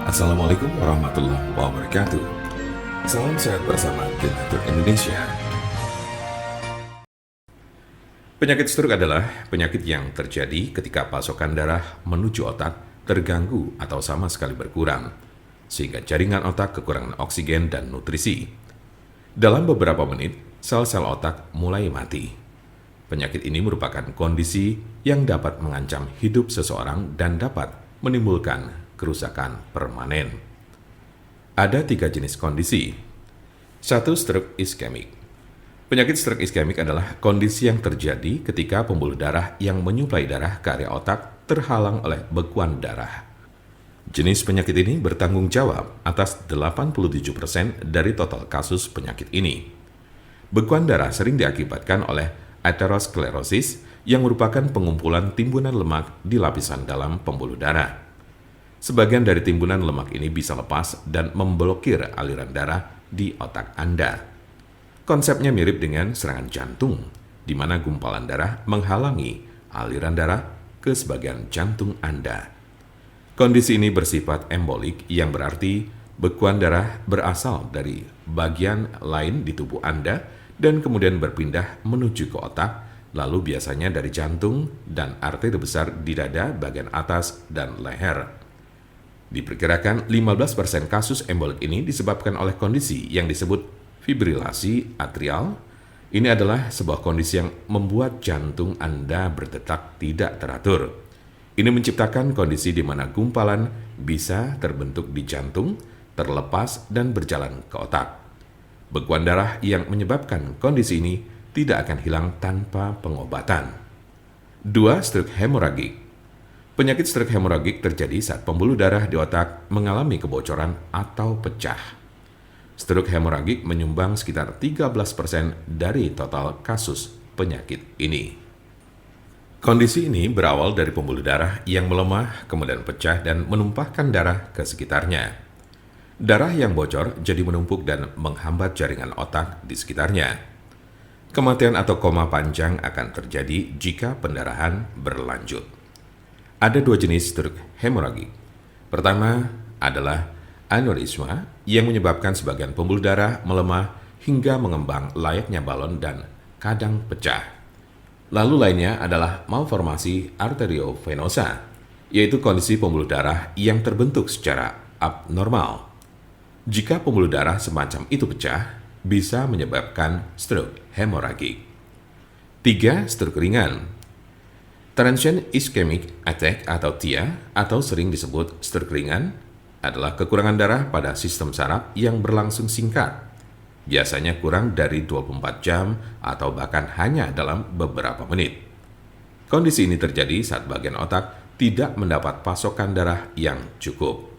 Assalamualaikum warahmatullahi wabarakatuh. Salam sehat bersama Denatur Indonesia. Penyakit stroke adalah penyakit yang terjadi ketika pasokan darah menuju otak terganggu atau sama sekali berkurang, sehingga jaringan otak kekurangan oksigen dan nutrisi. Dalam beberapa menit, sel-sel otak mulai mati. Penyakit ini merupakan kondisi yang dapat mengancam hidup seseorang dan dapat menimbulkan kerusakan permanen. Ada 3 jenis kondisi. 1. Stroke iskemik. Penyakit stroke iskemik adalah kondisi yang terjadi ketika pembuluh darah yang menyuplai darah ke area otak terhalang oleh bekuan darah. Jenis penyakit ini bertanggung jawab atas 87% dari total kasus penyakit ini. Bekuan darah sering diakibatkan oleh aterosklerosis yang merupakan pengumpulan timbunan lemak di lapisan dalam pembuluh darah. Sebagian dari timbunan lemak ini bisa lepas dan memblokir aliran darah di otak Anda. Konsepnya mirip dengan serangan jantung, di mana gumpalan darah menghalangi aliran darah ke sebagian jantung Anda. Kondisi ini bersifat embolik, yang berarti bekuan darah berasal dari bagian lain di tubuh Anda dan kemudian berpindah menuju ke otak, lalu biasanya dari jantung dan arteri besar di dada bagian atas dan leher. Diperkirakan 15% kasus embolik ini disebabkan oleh kondisi yang disebut fibrilasi atrial. Ini adalah sebuah kondisi yang membuat jantung Anda berdetak tidak teratur. Ini menciptakan kondisi di mana gumpalan bisa terbentuk di jantung, terlepas dan berjalan ke otak. Bekuan darah yang menyebabkan kondisi ini tidak akan hilang tanpa pengobatan. 2. Stroke hemoragik. Penyakit stroke hemoragik terjadi saat pembuluh darah di otak mengalami kebocoran atau pecah. Stroke hemoragik menyumbang sekitar 13% dari total kasus penyakit ini. Kondisi ini berawal dari pembuluh darah yang melemah, kemudian pecah dan menumpahkan darah ke sekitarnya. Darah yang bocor jadi menumpuk dan menghambat jaringan otak di sekitarnya. Kematian atau koma panjang akan terjadi jika pendarahan berlanjut. Ada 2 jenis stroke hemoragik. Pertama adalah aneurisma yang menyebabkan sebagian pembuluh darah melemah hingga mengembang layaknya balon dan kadang pecah. Lalu lainnya adalah malformasi arteriovenosa, yaitu kondisi pembuluh darah yang terbentuk secara abnormal. Jika pembuluh darah semacam itu pecah, bisa menyebabkan stroke hemoragik. 3. Stroke ringan. Transient ischemic attack atau TIA, atau sering disebut stroke ringan, adalah kekurangan darah pada sistem saraf yang berlangsung singkat, biasanya kurang dari 24 jam atau bahkan hanya dalam beberapa menit. Kondisi ini terjadi saat bagian otak tidak mendapat pasokan darah yang cukup.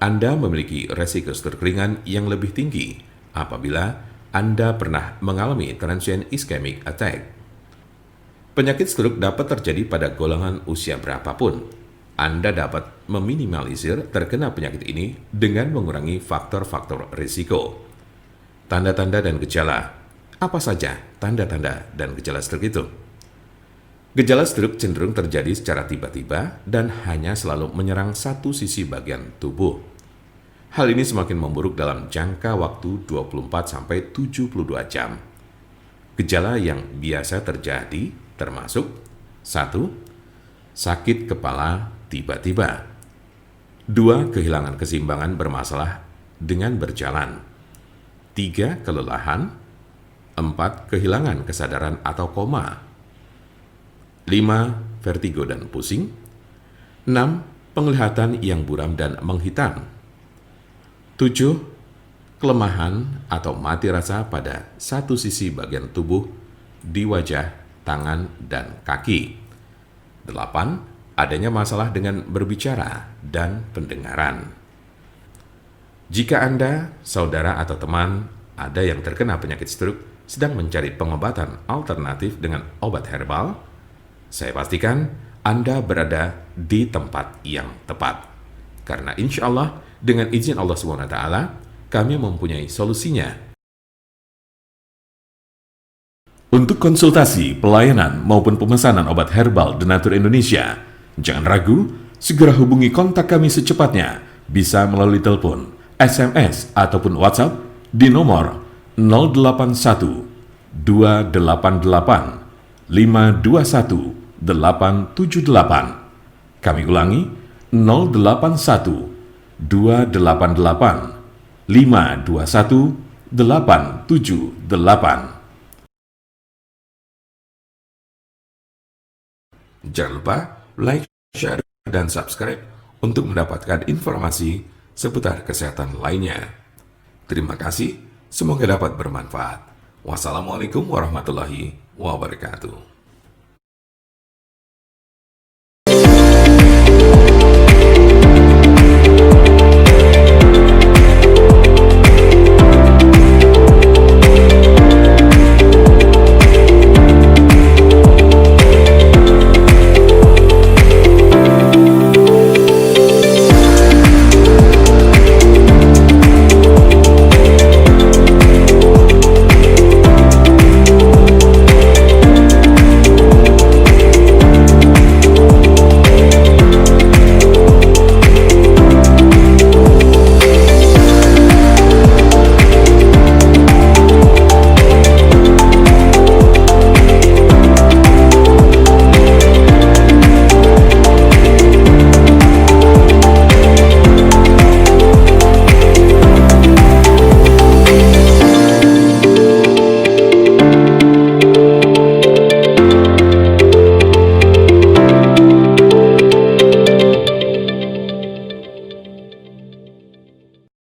Anda memiliki resiko stroke ringan yang lebih tinggi apabila Anda pernah mengalami transient ischemic attack. Penyakit stroke dapat terjadi pada golongan usia berapapun. Anda dapat meminimalisir terkena penyakit ini dengan mengurangi faktor-faktor risiko. Tanda-tanda dan gejala. Apa saja tanda-tanda dan gejala stroke itu? Gejala stroke cenderung terjadi secara tiba-tiba dan hanya selalu menyerang satu sisi bagian tubuh. Hal ini semakin memburuk dalam jangka waktu 24-72 jam. Gejala yang biasa terjadi termasuk 1. Sakit kepala tiba-tiba. 2. Kehilangan keseimbangan bermasalah dengan berjalan. 3. Kelelahan. 4. Kehilangan kesadaran atau koma. 5. Vertigo dan pusing. 6. Penglihatan yang buram dan menghitam. 7. Kelemahan atau mati rasa pada satu sisi bagian tubuh di wajah, tangan, dan kaki. 8. Adanya masalah dengan berbicara dan pendengaran. Jika Anda, saudara, atau teman ada yang terkena penyakit stroke sedang mencari pengobatan alternatif dengan obat herbal, saya pastikan Anda berada di tempat yang tepat. Karena insya Allah, dengan izin Allah SWT, kami mempunyai solusinya. Untuk konsultasi, pelayanan, maupun pemesanan obat herbal Denatur Indonesia, jangan ragu, segera hubungi kontak kami secepatnya bisa melalui telepon, SMS, ataupun WhatsApp di nomor 081 288 521 878. Kami ulangi, 081 288 521 878. Jangan lupa like, share, dan subscribe untuk mendapatkan informasi seputar kesehatan lainnya. Terima kasih, semoga dapat bermanfaat. Wassalamualaikum warahmatullahi wabarakatuh.